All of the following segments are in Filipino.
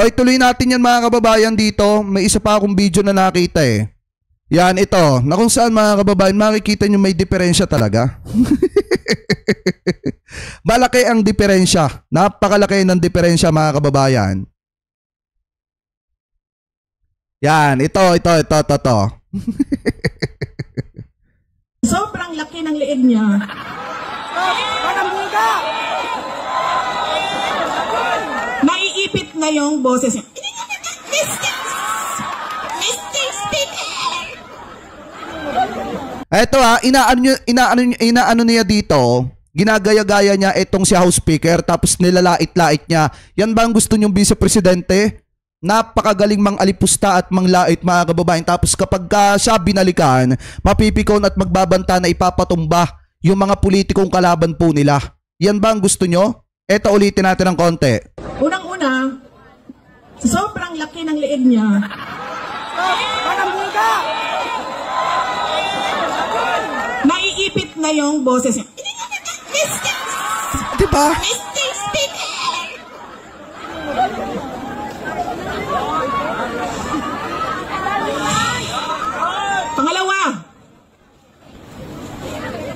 O, ituloy natin yan mga kababayan dito. May isa pa akong video na nakita eh. Yan, ito. Na kung saan mga kababayan, makikita nyo may diferensya talaga. Malaki ang diferensya. Napakalaki ng diferensya mga kababayan. Yan, ito. Sobrang laki ng liig niya. Naiipit na yung boses niya. Mr. Speaker! Ito inaano niya dito, ginagaya-gaya niya itong si House Speaker tapos nilalait-lait niya. Yan ba ang gusto niyong Vice Presidente? Napakagaling mang alipusta at manglait mga kababayan. Tapos kapag siya binalikan, mapipikon at magbabanta na ipapatumba yung mga politikong kalaban po nila. Yan ba ang gusto nyo? Eto, ulitin natin ng konti. Unang-una, sobrang laki ng liig niya. Naiipit na yung boses niya. Diba? Mr. Speaker! Pangalawa,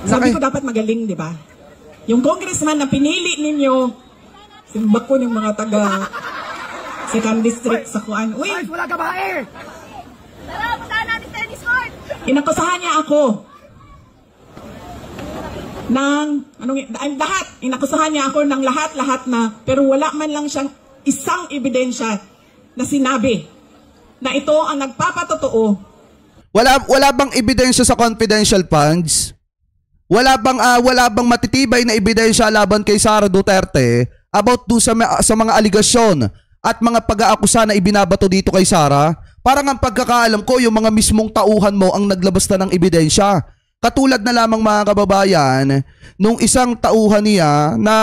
sabi ko dapat magaling, di ba? Yung congressman na pinili ninyo, simbak ko ng mga taga second district sa Kuan. Uy! Wala ka ba eh? Tara, puntahan natin sa Discord! Inakusahan niya ako ng, inakusahan niya ako ng lahat na, pero wala man lang siyang isang ebidensya na sinabi na ito ang nagpapatotoo. Wala bang ebidensya sa confidential funds? Wala bang matitibay na ebidensya laban kay Sara Duterte about sa mga aligasyon at mga pag-aakusa na ibinabato dito kay Sara? Parang ang pagkakaalam ko, yung mga mismong tauhan mo ang naglabas na ng ebidensya. Katulad na lamang mga kababayan, nung isang tauhan niya na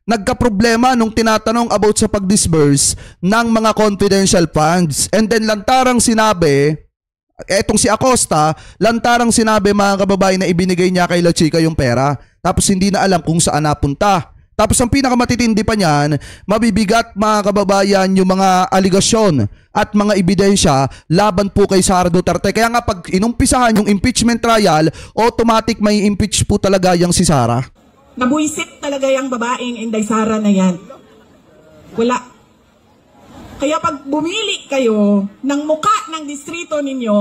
nagkaproblema nung tinatanong about sa pag-disburse ng mga confidential funds. And then lantarang sinabi, etong si Acosta, lantarang sinabi mga kababayan na ibinigay niya kay La Chica yung pera. Tapos hindi na alam kung saan napunta. Tapos ang pinakamatitindi pa niyan, mabibigat mga kababayan yung mga aligasyon at mga ebidensya laban po kay Sara Duterte. Kaya nga pag inumpisahan yung impeachment trial, automatic may impeach po talaga yung si Sara. Nabuisit talaga yung babaeng Inday Sara na yan. Wala. Kaya pag bumili kayo ng muka ng distrito ninyo,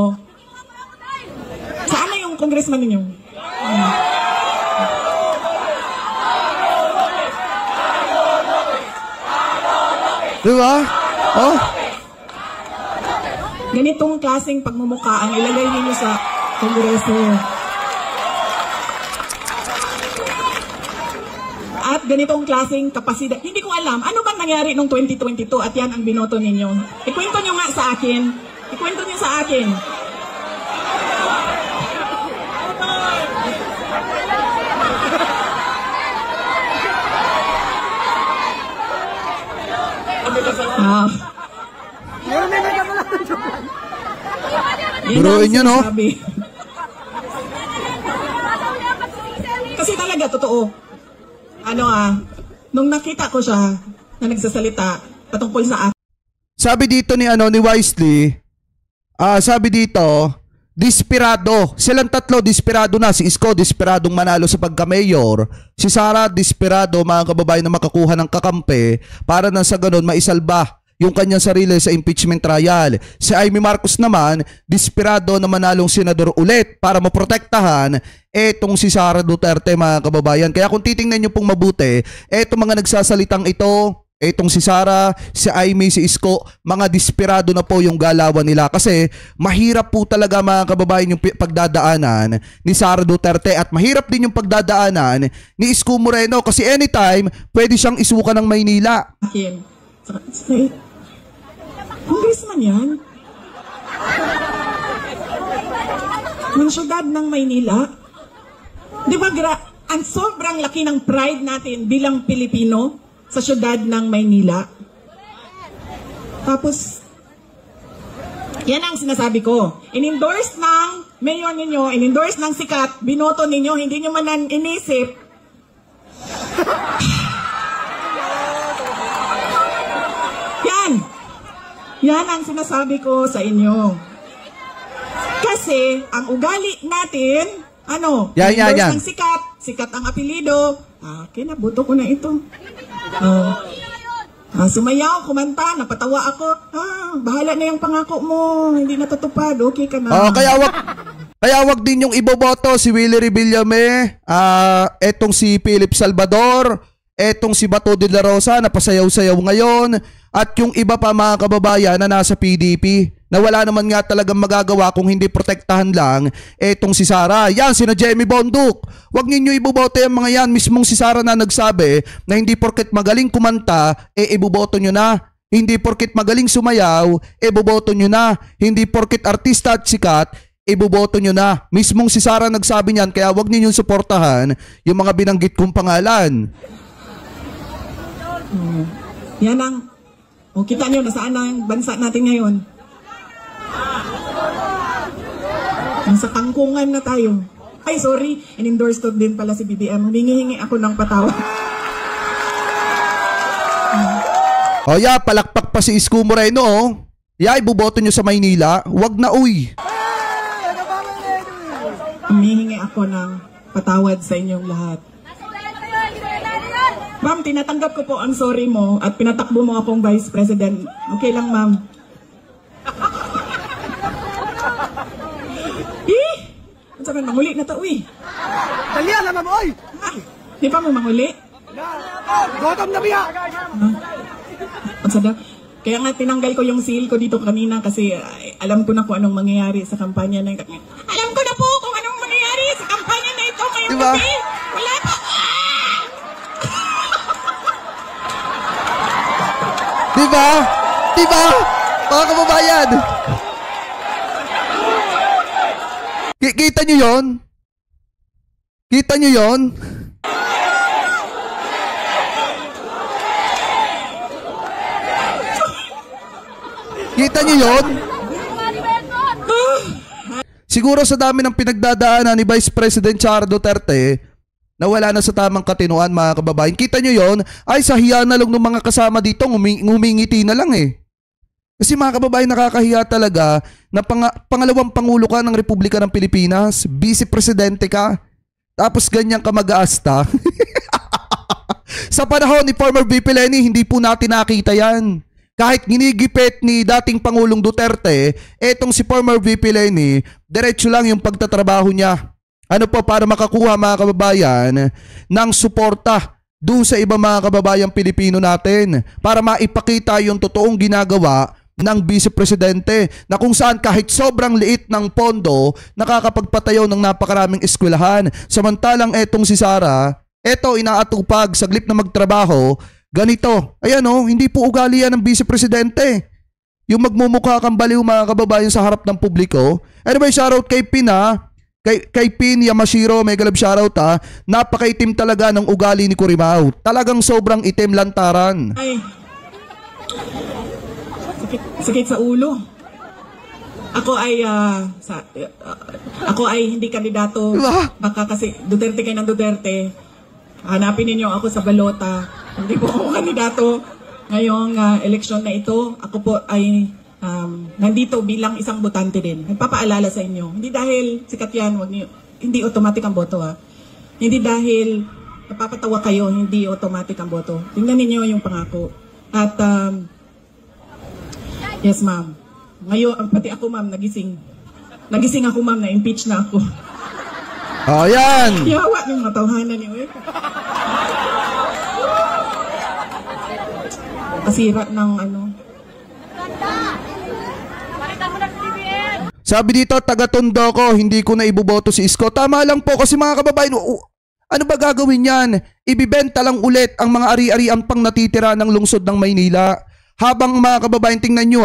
saan na yung congressman ninyo? Diba? Oh. Ganitong klaseng pagmumuka ang ilagay ninyo sa kongreso. At ganitong klaseng kapasidad. Hindi ko alam, ano bang nangyari noong 2022 at yan ang binoto ninyo? Ikwento nyo nga sa akin. Ikwento nyo sa akin. Buruin nyo, no? Kasi talaga, totoo. Nung nakita ko siya na nagsasalita patungkol sa akin. Sabi dito ni Wisely, sabi dito, desperado. Silang tatlo, desperado na. Si Isko, desperadong manalo sa pagka-mayor. Si Sara, desperado, mga kababayan, na makakuha ng kakampi para na sa ganun maisalba yung kanyang sarili sa impeachment trial. Si Amy Marcos naman, desperado na manalong senador ulit para maprotektahan etong si Sara Duterte, mga kababayan. Kaya kung titingnan nyo pong mabuti, etong mga nagsasalitang ito, etong si Sara, si Amy, si Isko, mga desperado na po yung galawan nila. Kasi mahirap po talaga, mga kababayan, yung pagdadaanan ni Sara Duterte at mahirap din yung pagdadaanan ni Isko Moreno kasi anytime pwede siyang isuka ng Maynila. Congressman yan? Ng syudad ng Maynila? Di ba ang sobrang laki ng pride natin bilang Pilipino sa syudad ng Maynila? Tapos, yan ang sinasabi ko. In-endorse ng mayor ninyo, in-endorse ng sikat, binoto ninyo, hindi nyo man inisip. Yan! Yan ang sinasabi ko sa inyo. Kasi ang ugali natin, endorse ng sikat ang apelido. Kinabuto ko na ito. Sumayaw, kumanta, napatawa ako. Bahala na yung pangako mo, hindi natutupad, okay ka na. Kaya wag din yung iboboto si Willie Revillame, etong si Philip Salvador, etong si Bato de la Rosa na pasayaw-sayaw ngayon, at yung iba pa mga kababayan na nasa PDP na wala naman nga talagang magagawa kung hindi protektahan lang etong si Sara. Yan, sina Jamie Bonduk. Huwag ninyo iboboto yung mga yan. Mismong si Sara na nagsabi na hindi porket magaling kumanta, iboboto nyo na. Hindi porket magaling sumayaw, iboboto nyo na. Hindi porket artista at sikat, iboboto nyo na. Mismong si Sara nagsabi niyan, kaya huwag ninyong suportahan yung mga binanggit kong pangalan. Yan ang, kita nyo, nasaan ang bansa natin ngayon? Nasa kangkungan na tayo. Ay, sorry, in-endorse to din pala si BBM. Humingi-hingi ako ng patawad. Palakpak pa si Isko Moreno. Iboboto nyo sa Maynila. Wag na, uy. Humihingi ako ng patawad sa inyong lahat. Ma'am, tinatanggap ko po ang sorry mo at pinatakbo mo akong Vice President. Okay lang, ma'am. Sabi, manguli na to, uy. Talian na, ma'am, oy! Di pa mo manguli? Gotom na biya! Kaya nga tinanggal ko yung seal ko dito kanina kasi alam ko na kung anong mangyayari sa kampanya na ito. Alam ko na po kung anong mangyayari sa kampanya na ito ngayong gabi. Wala pa. Diba? Mga kababayan. Kita nyo yon? Kita nyo yon? Kita nyo yon? Siguro sa dami ng pinagdadaanan ni Vice President Sara Duterte, nawala na sa tamang katinuan mga kababayan. Kita nyo yon? Ay, sa hiya na lang ng mga kasama dito, ngumingiti na lang eh. Kasi mga kababayan, nakakahiya talaga na pangalawang pangulo ka ng Republika ng Pilipinas, vice-presidente ka, tapos ganyan ka mag-aasta. Sa panahon ni former VP Leni, hindi po natin nakita yan. Kahit ginigipit ni dating Pangulong Duterte, etong si former VP Leni, diretso lang yung pagtatrabaho niya. Para makakuha mga kababayan ng suporta doon sa ibang mga kababayang Pilipino natin, para maipakita yung totoong ginagawa ng vice-presidente na kung saan kahit sobrang liit ng pondo nakakapagpatayo ng napakaraming eskwelahan. Samantalang etong si Sara, inaatupag saglit na magtrabaho, ganito. Ayan hindi po ugali yan ng vice-presidente. Yung magmumukha kang baliw mga kababayan sa harap ng publiko. Anyway, shoutout kay Pina, kay Pin Yamashiro, mega love shoutout Napakaitim talaga ng ugali ni Curimaw. Talagang sobrang itim lantaran. Ay. Sakit sa ulo. Ako ay hindi kandidato. Baka kasi Duterte kayo ng Duterte. Hanapin ninyo ako sa balota. Hindi po ako kandidato ngayong eleksyon na ito. Ako po ay nandito bilang isang botante din. Nagpapaalala sa inyo. Hindi dahil sikat yan, hindi automatic ang boto Hindi dahil napapatawa kayo, hindi automatic ang boto. Tingnan ninyo yung pangako. At yes, ma'am. Ngayon, pati ako, ma'am, nagising. Nagising ako, ma'am, na-impeach na ako. Yan! Yawa yung matawhanan niyo eh. Kasira ng Sabi dito, taga-Tondo ko, hindi ko na iboboto si Isko. Tama lang po kasi mga kababayan, ano ba gagawin yan? Ibibenta lang ulit ang mga ari-arian pang natitira ng lungsod ng Maynila. Habang mga kababayan, tingnan nyo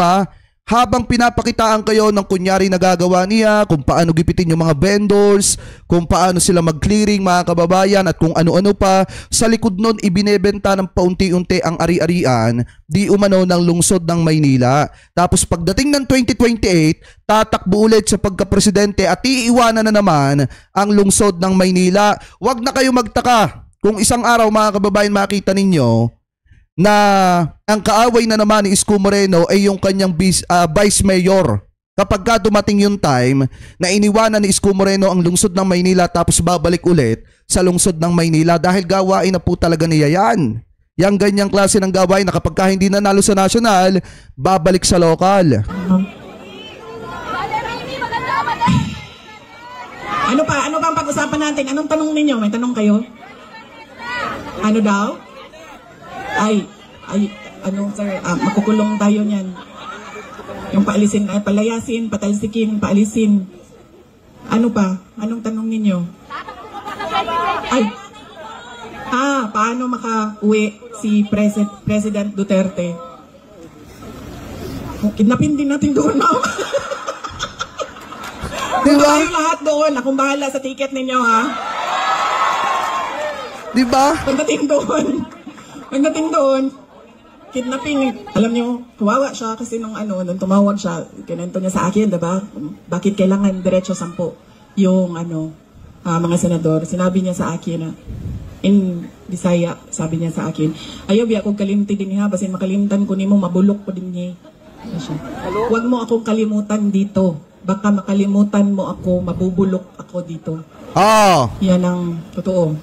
habang pinapakitaan kayo ng kunyari nagagawa niya, kung paano gipitin yung mga vendors, kung paano sila mag-clearing mga kababayan at kung ano-ano pa, sa likod nun ibinebenta ng paunti-unti ang ari-arian, di umano ng lungsod ng Maynila. Tapos pagdating ng 2028, tatakbo ulit sa pagka-presidente at iiwanan na naman ang lungsod ng Maynila. Huwag na kayo magtaka kung isang araw mga kababayan makita ninyo na ang kaaway na naman ni Isko Moreno ay yung kanyang vice mayor. Kapag ka dumating yung time na iniwanan ni Isko Moreno ang lungsod ng Maynila tapos babalik ulit sa lungsod ng Maynila dahil gawain na po talaga niya yan. Yang ganyang klase ng gawain na kapag ka hindi nanalo sa national, babalik sa lokal. Ano pa? Ano pa ang pag-usapan natin? Anong tanong ninyo? May tanong kayo? Ano daw? Ano sir, makukulong tayo niyan. Yung paalisin, palayasin, patalsikin, paalisin. Ano pa? Anong tanong ninyo? Paano maka-uwi si President Duterte? Kidnapin din natin doon, ma'am. Diba? Tayo lahat doon. Akong bahala sa ticket ninyo, ha? Diba? Pagdating doon, kidnapping. Alam nyo, kawawa siya kasi nung tumawag siya, kinento niya sa akin, diba? Bakit kailangan diretso 10 yung mga senador? Sinabi niya sa akin na, in Bisaya, sabi niya sa akin, ayaw biya akong kalimti din niya, basin makalimtan ko nimo, mabulok ko din niya. Huwag mo akong kalimutan dito. Baka makalimutan mo ako, mabubulok ako dito. Yan ang totoo.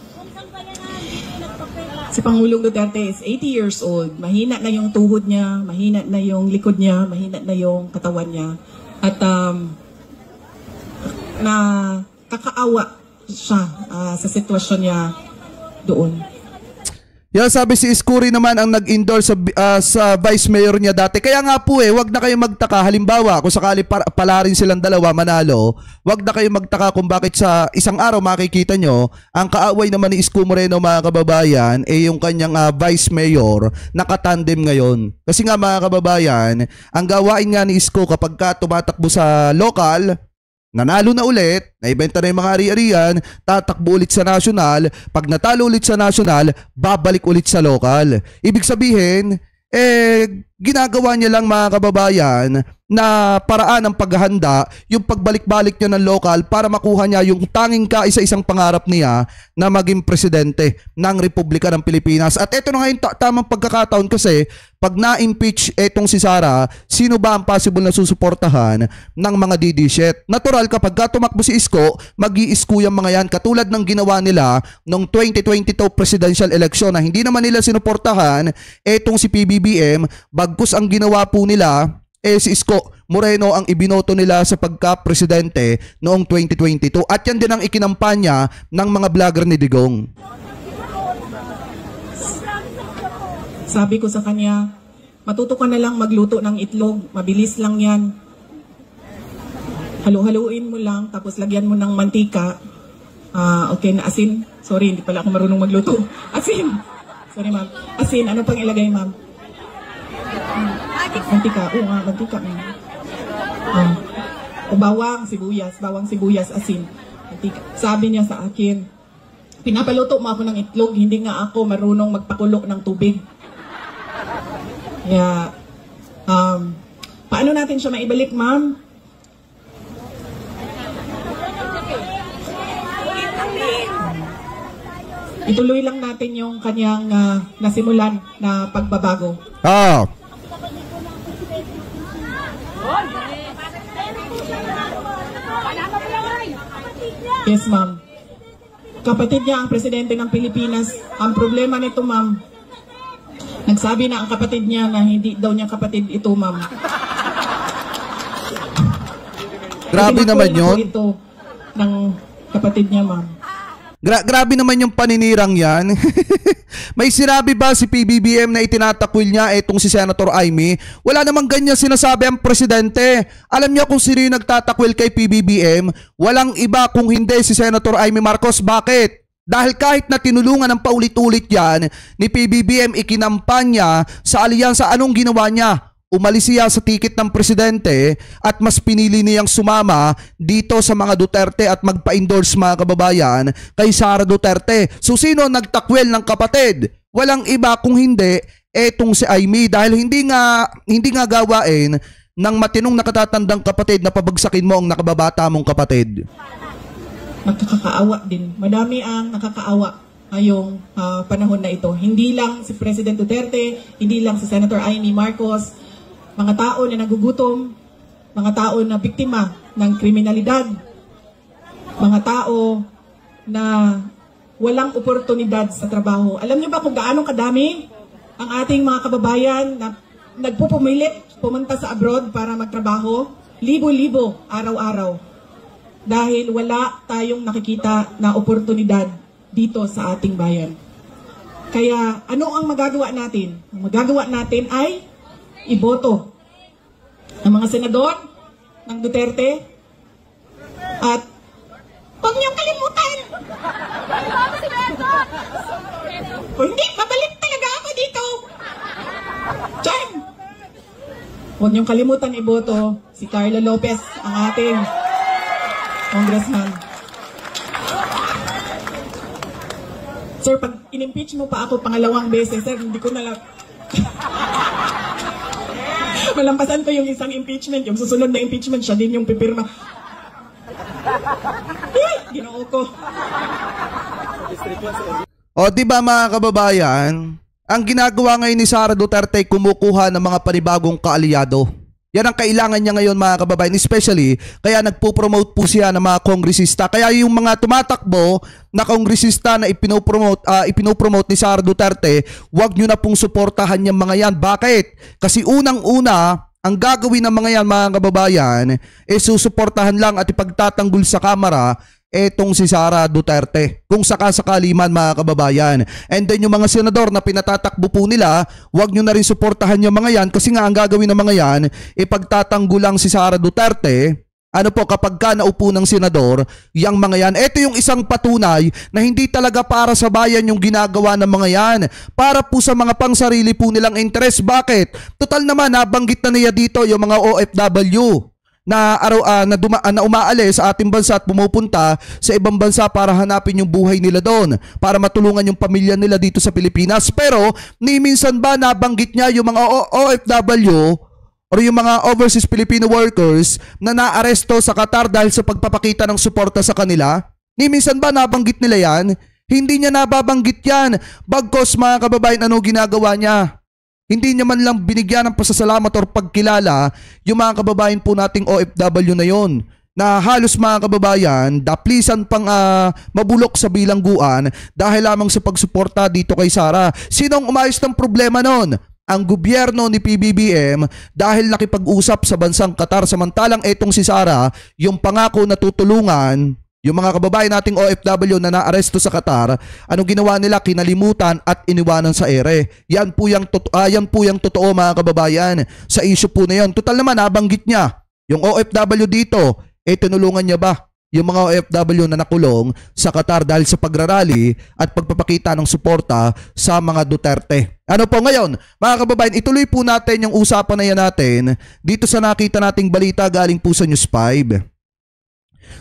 Si Pangulong Duterte is 80 years old. Mahina na yung tuhod niya, mahina na yung likod niya, mahina na yung katawan niya. At kakaawa siya sa sitwasyon niya doon. Yan, sabi si Isko rin naman ang nag-endorse sa vice mayor niya dati. Kaya nga po wag na kayo magtaka. Halimbawa, kung sakali pala rin silang dalawa manalo, wag na kayo magtaka kung bakit sa isang araw makikita nyo, ang kaaway naman ni Isko Moreno, mga kababayan, yung kanyang vice mayor, nakatandem ngayon. Kasi nga, mga kababayan, ang gawain nga ni Isko kapag ka tumatakbo sa local, nanalo na ulit, naibenta na yung mga ari-arian, tatakbo ulit sa national, pag natalo ulit sa national, babalik ulit sa lokal. Ibig sabihin, ginagawa niya lang, mga kababayan, na paraan ng paghahanda yung pagbalik-balik niya ng lokal para makuha niya yung tanging kaisa-isang pangarap niya na maging presidente ng Republika ng Pilipinas. At ito na nga yung tamang pagkakataon kasi pag na-impeach etong si Sara, sino ba ang possible na susuportahan ng mga DD-shit? Natural kapag tumakbo si Isko, mag-i-isko yung mga yan katulad ng ginawa nila noong 2022 presidential election na hindi naman nila sinuportahan etong si PBBM, bagkus ang ginawa po nila si Isko Moreno ang ibinoto nila sa pagka-presidente noong 2022 at yan din ang ikinampanya ng mga vlogger ni Digong. Sabi ko sa kanya, matuto ka na lang magluto ng itlog, mabilis lang yan. Halu-haluin mo lang, tapos lagyan mo ng mantika. Okay na asin. Sorry, hindi pala ako marunong magluto. Asin. Sorry ma'am. Asin, ano pang ilagay ma'am? Mantika. Oo nga, mantika. O bawang sibuyas, asin. Mantika. Sabi niya sa akin, pinapaluto mo ako ng itlog, hindi nga ako marunong magpakulo ng tubig. Kaya, paano natin siya maibalik, ma'am? Ituloy lang natin yung kanyang nasimulan na pagbabago. Yes, ma'am. Kapatid niya ang presidente ng Pilipinas. Ang problema nito, ma'am, nagsabi na ang kapatid niya na hindi daw niya kapatid ito, ma'am. Grabe naman yun. Ito ng kapatid niya, ma'am. Grabe naman yung paninirang yan. May sinabi ba si PBBM na itinatakwil niya itong si Senator Amy? Wala namang ganyan sinasabi ang presidente. Alam niyo kung sino yung nagtatakwil kay PBBM? Walang iba kung hindi si Senator Amy Marcos. Bakit? Dahil kahit na tinulungan ng paulit-ulit yan ni PBBM, ikinampanya sa alyansa, anong ginawa niya? Umalis siya sa ticket ng presidente at mas pinili niyang sumama dito sa mga Duterte at magpa-endorse, mga kababayan, kay Sara Duterte. So sino nagtakwil ng kapatid? Walang iba kung hindi etong si Amy, dahil hindi nga gawain ng matinong nakatatandang kapatid na pabagsakin mo ang nakababata mong kapatid. Nakakaawa din. Madami ang nakakaawa ngayong panahon na ito. Hindi lang si President Duterte, hindi lang si Senator Amy Marcos, mga tao na nagugutom, mga tao na biktima ng kriminalidad, mga tao na walang oportunidad sa trabaho. Alam niyo ba kung gaano kadami ang ating mga kababayan na nagpupumilit pumunta sa abroad para magtrabaho? Libo-libo araw-araw. Dahil wala tayong nakikita na oportunidad dito sa ating bayan. Kaya ano ang magagawa natin? Ang magagawa natin ay iboto ng mga senador ng Duterte at huwag niyong kalimutan. O hindi, babalik talaga ako dito. Diyan. Huwag niyong kalimutan iboto si Carla Lopez, ang ating congressman. Sir, pag in-impeach mo pa ako pangalawang beses, sir, hindi ko na lang... Malampasan ko yung isang impeachment, yung susunod na impeachment, siya din yung pipirma. Ginoo ko. O di ba mga kababayan, ang ginagawa ngayon ni Sara Duterte ay kumukuha ng mga panibagong kaalyado. Yan ang kailangan niya ngayon mga kababayan, especially kaya nagpo-promote po siya ng mga kongresista. Kaya yung mga tumatakbo na kongresista na ipinopromote ni Sara Duterte, wag nyo na pong suportahan yung mga yan. Bakit? Kasi unang-una, ang gagawin ng mga yan mga kababayan, susuportahan lang at ipagtatanggol sa kamera etong si Sara Duterte. Kung sakasakali man mga kababayan. And then yung mga senador na pinatatakbo po nila, wag nyo na rin suportahan yung mga yan kasi nga ang gagawin ng mga yan, ipagtatanggol lang si Sara Duterte. Ano po, kapag ka naupo ng senador, yung mga yan, ito yung isang patunay na hindi talaga para sa bayan yung ginagawa ng mga yan. Para po sa mga pangsarili po nilang interes. Bakit? Total naman, nabanggit na niya dito yung mga OFW na umaalis sa ating bansa at pumupunta sa ibang bansa para hanapin yung buhay nila doon, para matulungan yung pamilya nila dito sa Pilipinas. Pero ni minsan ba nabanggit niya yung mga OFW o yung mga overseas Filipino workers na naaresto sa Qatar dahil sa pagpapakita ng suporta sa kanila? Ni minsan ba nabanggit nila yan? Hindi niya nababanggit yan. Bagkos mga kababayan, ano ginagawa niya? Hindi niya man lang binigyan ng pasasalamat o pagkilala yung mga kababayan po nating OFW na yon, na halos mga kababayan daplisan pang mabulok sa bilangguan dahil lamang sa pagsuporta dito kay Sara. Sinong umayos ng problema nun? Ang gobyerno ni PBBM dahil nakipag-usap sa bansang Qatar, samantalang etong si Sara, yung pangako na tutulungan yung mga kababayan nating OFW na naaresto sa Qatar, anong ginawa nila? Kinalimutan at iniwanan sa ere. Yan po yung totoo mga kababayan sa issue po na yun. Total naman, nabanggit niya yung OFW dito, tinulungan niya ba yung mga OFW na nakulong sa Qatar dahil sa pagrarally at pagpapakita ng suporta sa mga Duterte? Ano po ngayon, mga kababayan, ituloy po natin yung usapan na yan natin dito sa nakita nating balita galing po sa News 5.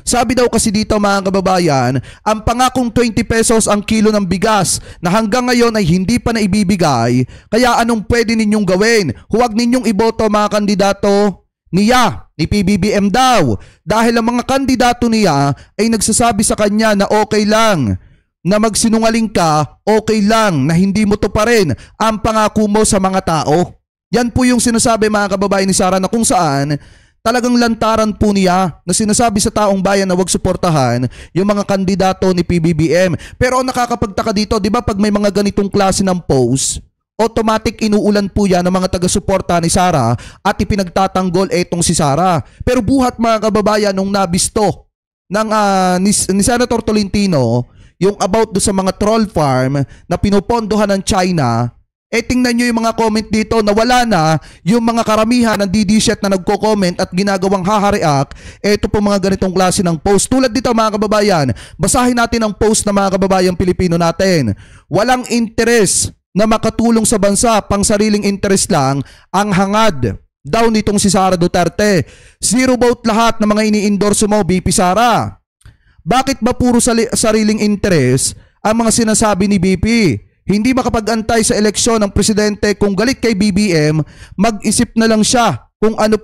Sabi daw kasi dito mga kababayan, ang pangakong 20 pesos ang kilo ng bigas na hanggang ngayon ay hindi pa naibibigay. Kaya anong pwede ninyong gawin? Huwag ninyong iboto mga kandidato niya, ni PBBM daw. Dahil ang mga kandidato niya ay nagsasabi sa kanya na okay lang na magsinungaling ka, okay lang na hindi mo to pa rin ang pangako mo sa mga tao. Yan po yung sinasabi mga kababayan ni Sara, na kung saan talagang lantaran po niya na sinasabi sa taong bayan na wag suportahan yung mga kandidato ni PBBM. Pero nakakapagtaka dito, di ba pag may mga ganitong klase ng post, automatic inuulan po yan ng mga taga-suporta ni Sara at ipinagtatanggol etong si Sara. Pero buhat mga kababayan, nung nabisto ng, ni Senator Tolentino yung about do sa mga troll farm na pinupondohan ng China, tingnan nyo yung mga comment dito na wala na yung mga karamihan ng DDSet na nagko-comment at ginagawang haha-react. Ito po mga ganitong klase ng post. Tulad dito mga kababayan, basahin natin ang post ng mga kababayang Pilipino natin. Walang interes na makatulong sa bansa, pang sariling interes lang ang hangad daw nitong si Sara Duterte. Zero vote lahat ng mga ini-endorse mo, BP Sara. Bakit ba puro sariling interes ang mga sinasabi ni BP? Hindi makapag-antay sa eleksyon ng presidente. Kung galit kay BBM, mag-isip na lang siya kung ano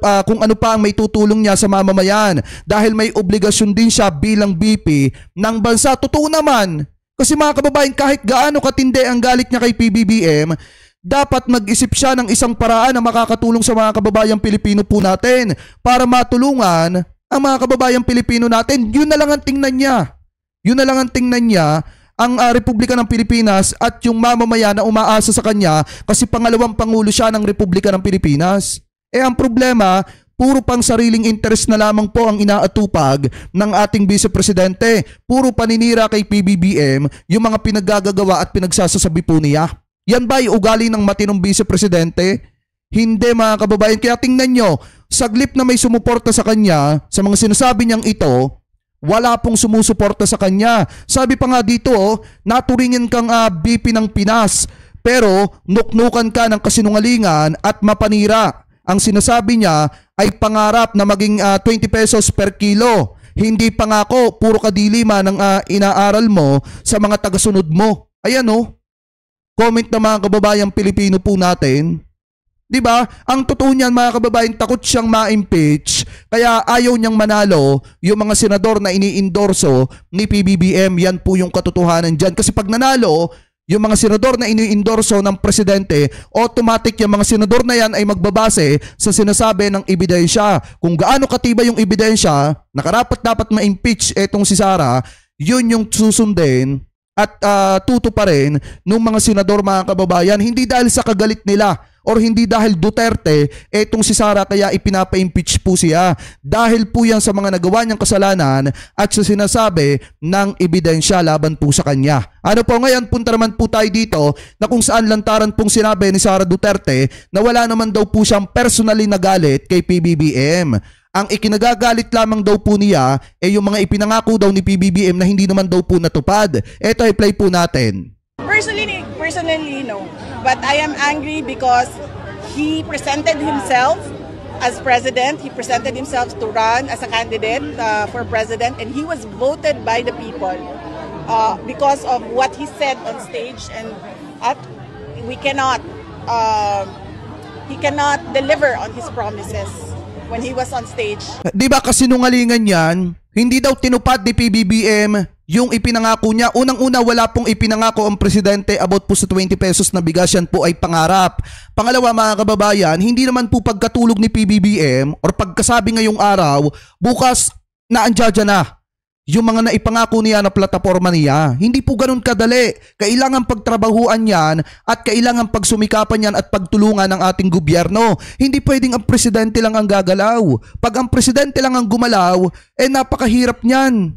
pa ang may tutulong niya sa mamamayan dahil may obligasyon din siya bilang BP ng bansa. Totoo naman, Kasi mga kababayan, kahit gaano katindi ang galit niya kay PBBM, dapat mag-isip siya ng isang paraan na makakatulong sa mga kababayang Pilipino po natin para matulungan ang mga kababayang Pilipino natin. Yun na lang ang tingnan niya. Yun na lang ang tingnan niya, ang Republika ng Pilipinas at yung mamamayan na umaasa sa kanya kasi pangalawang pangulo siya ng Republika ng Pilipinas. Ang problema, puro pang sariling interest na lamang po ang inaatupag ng ating Vice Presidente. Puro paninira kay PBBM yung mga pinaggagawa at pinagsasasabi po niya. Yan ba yung ugali ng matinong Vice Presidente? Hindi mga kababayan. Kaya tingnan nyo, saglip na may sumuporta sa kanya, sa mga sinasabi niyang ito, wala pong sumusuporta sa kanya. Sabi pa nga dito, naturingin kang BP ng Pinas, pero nuknukan ka ng kasinungalingan at mapanira. Ang sinasabi niya ay pangarap na maging 20 pesos per kilo. Hindi pangako, puro kadilima ng inaaral mo sa mga tagasunod mo. Ayan comment na mga kababayang Pilipino po natin. Diba? Ang totoo niyan mga kababayan, takot siyang ma-impeach. Kaya ayaw niyang manalo yung mga senador na ini-endorso ni PBBM. Yan po yung katotohanan dyan. Kasi pag nanalo, yung mga senador na ini-endorso ng presidente, automatic yung mga senador na yan ay magbabase sa sinasabi ng ebidensya. Kung gaano katibay yung ebidensya, nakarapat-dapat ma-impeach etong si Sara, yun yung susundin at tuto pa rin ng mga senador mga kababayan. Hindi dahil sa kagalit nila or hindi dahil Duterte, etong si Sara kaya ipinapa-impeach po siya. Dahil po yan sa mga nagawa niyang kasalanan at sa sinasabi ng ebidensya laban po sa kanya. Ano po ngayon, punta naman po tayo dito na kung saan lantaran pong sinabi ni Sara Duterte na wala naman daw po siyang personally na galit kay PBBM. Ang ikinagagalit lamang daw po niya ay yung mga ipinangako daw ni PBBM na hindi naman daw po natupad. Ito ay play po natin. Personally, no. But I am angry because he presented himself as president. He presented himself to run as a candidate for president, and he was voted by the people because of what he said on stage. And he cannot deliver on his promises when he was on stage. Di ba kasinungalingan yan? Hindi daw tinupad ni PBBM yung ipinangako niya. Unang-una, wala pong ipinangako ang presidente about po sa 20 pesos na bigas. Yan po ay pangarap. Pangalawa mga kababayan, hindi naman po pagkatulog ni PBBM or pagkasabi ngayong araw, bukas naandya na yung mga naipangako niya na plataforma niya. Hindi po ganun kadali. Kailangan pagtrabahuan yan at kailangan pagsumikapan yan at pagtulungan ng ating gobyerno. Hindi pwedeng ang presidente lang ang gagalaw. Pag ang presidente lang ang gumalaw, napakahirap niyan.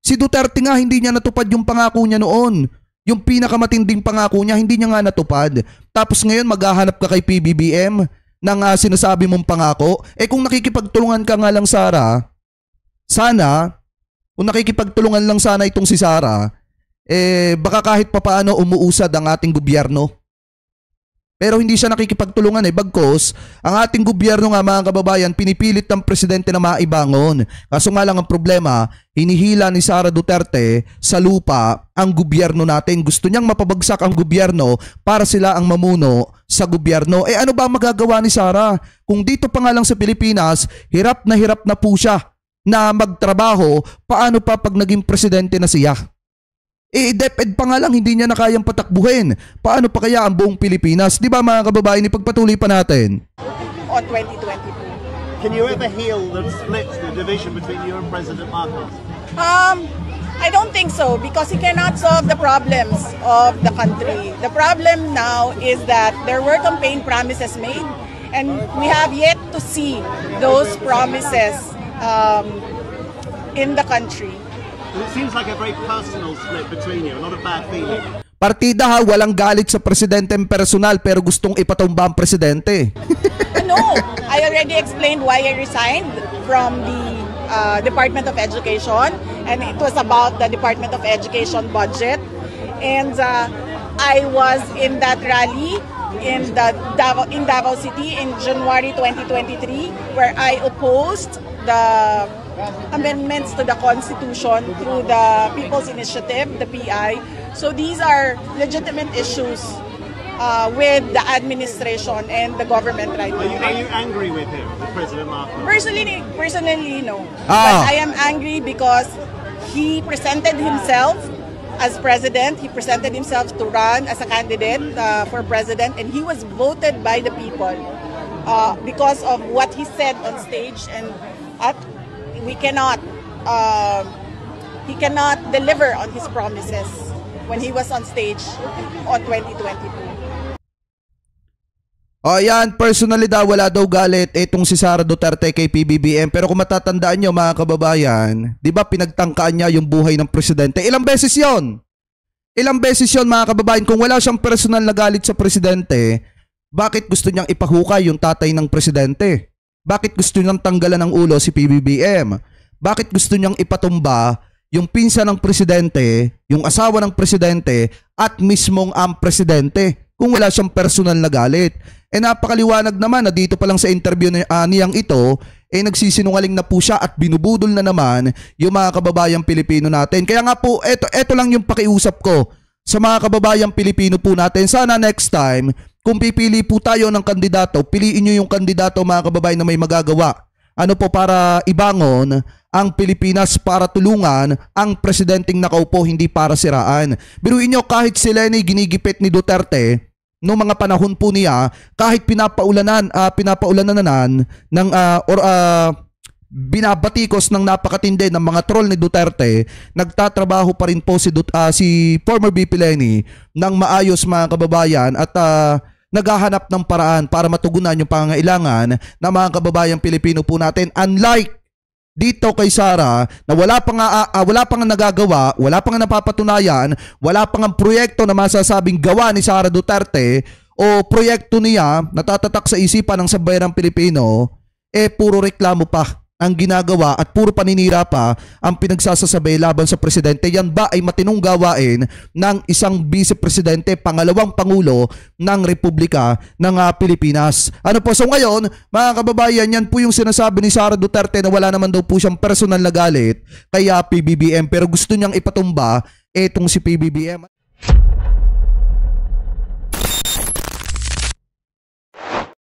Si Duterte nga hindi niya natupad yung pangako niya noon. Yung pinakamatinding pangako niya, hindi niya nga natupad. Tapos ngayon maghahanap ka kay PBBM ng sinasabi mong pangako. Kung nakikipagtulungan ka nga lang Sara, kung nakikipagtulungan lang sana itong si Sara, baka kahit papaano umuusad ang ating gobyerno. Pero hindi siya nakikipagtulungan bagkos ang ating gobyerno nga mga kababayan, pinipilit ng presidente na maibangon. Kaso nga lang ang problema, hinihila ni Sara Duterte sa lupa ang gobyerno natin. Gusto niyang mapabagsak ang gobyerno para sila ang mamuno sa gobyerno. Ano ba magagawa ni Sara? Kung dito pa nga lang sa Pilipinas, hirap na po siya na magtrabaho, paano pa pag naging presidente na siya? DepEd pa nga lang, hindi niya na kayang patakbuhin. Paano pa kaya ang buong Pilipinas? Di ba mga kababayan, ipagpatuloy pa natin. On 2022. Can you ever heal the split, the division between you and President Marcos? I don't think so because he cannot solve the problems of the country. The problem now is that there were campaign promises made and we have yet to see those promises in the country. It seems like a very personal split between you, a lot of bad feeling. Partida walang galit sa presidente personal pero gustong ipatumba ang presidente. No, I already explained why I resigned from the Department of Education, and it was about the Department of Education budget. And I was in that rally in Davao City in January 2023 where I opposed the amendments to the Constitution through the People's Initiative, the PI. So these are legitimate issues with the administration and the government right now. Are you angry with him, with President Marcos? Personally, no. But I am angry because he presented himself as president. He presented himself to run as a candidate for president, and he was voted by the people because of what he said on stage. And he cannot deliver on his promises when he was on stage on 2022. O yan, personally daw, wala daw galit itong si Sara Duterte kay PBBM. Pero kung matatandaan nyo mga kababayan, di ba pinagtangkaan niya yung buhay ng presidente? Ilang beses yon? Ilang beses yon mga kababayan? Kung wala siyang personal na galit sa presidente, bakit gusto niyang ipahukay yung tatay ng presidente? Bakit gusto niyang tanggalan ng ulo si PBBM? Bakit gusto niyang ipatumba yung pinsan ng presidente, yung asawa ng presidente, at mismong ang presidente kung wala siyang personal na galit? Napakaliwanag naman na dito pa lang sa interview niyang ito, nagsisinungaling na po siya at binubudol na naman yung mga kababayang Pilipino natin. Kaya nga po, eto lang yung pakiusap ko sa mga kababayang Pilipino po natin. Sana next time, kung pipili po tayo ng kandidato, piliin nyo yung kandidato mga kababayan na may magagawa. Ano po, para ibangon ang Pilipinas, para tulungan ang presidenteng nakaupo, hindi para siraan. Biruin nyo, kahit si Leni ginigipit ni Duterte, noong mga panahon po niya, kahit pinapaulanan ng binabatikos ng napakatindi ng mga troll ni Duterte, nagtatrabaho pa rin po si former VP Leni ng maayos mga kababayan at naghahanap ng paraan para matugunan yung pangangailangan ng mga kababayang Pilipino po natin. Unlike dito kay Sara na wala pang nagagawa, wala pang napapatunayan, wala pang proyekto na masasabing gawa ni Sara Duterte o proyekto niya natatatak sa isipan ng sambayanang Pilipino, puro reklamo pa ang ginagawa at puro paninira pa ang pinagsasasabi laban sa presidente. Yan ba ay matinong gawain ng isang vice-presidente, pangalawang pangulo ng Republika ng Pilipinas? Ano po, so ngayon, mga kababayan, yan po yung sinasabi ni Sara Duterte na wala naman daw po siyang personal na galit kay PBBM, pero gusto niyang ipatumba etong si PBBM.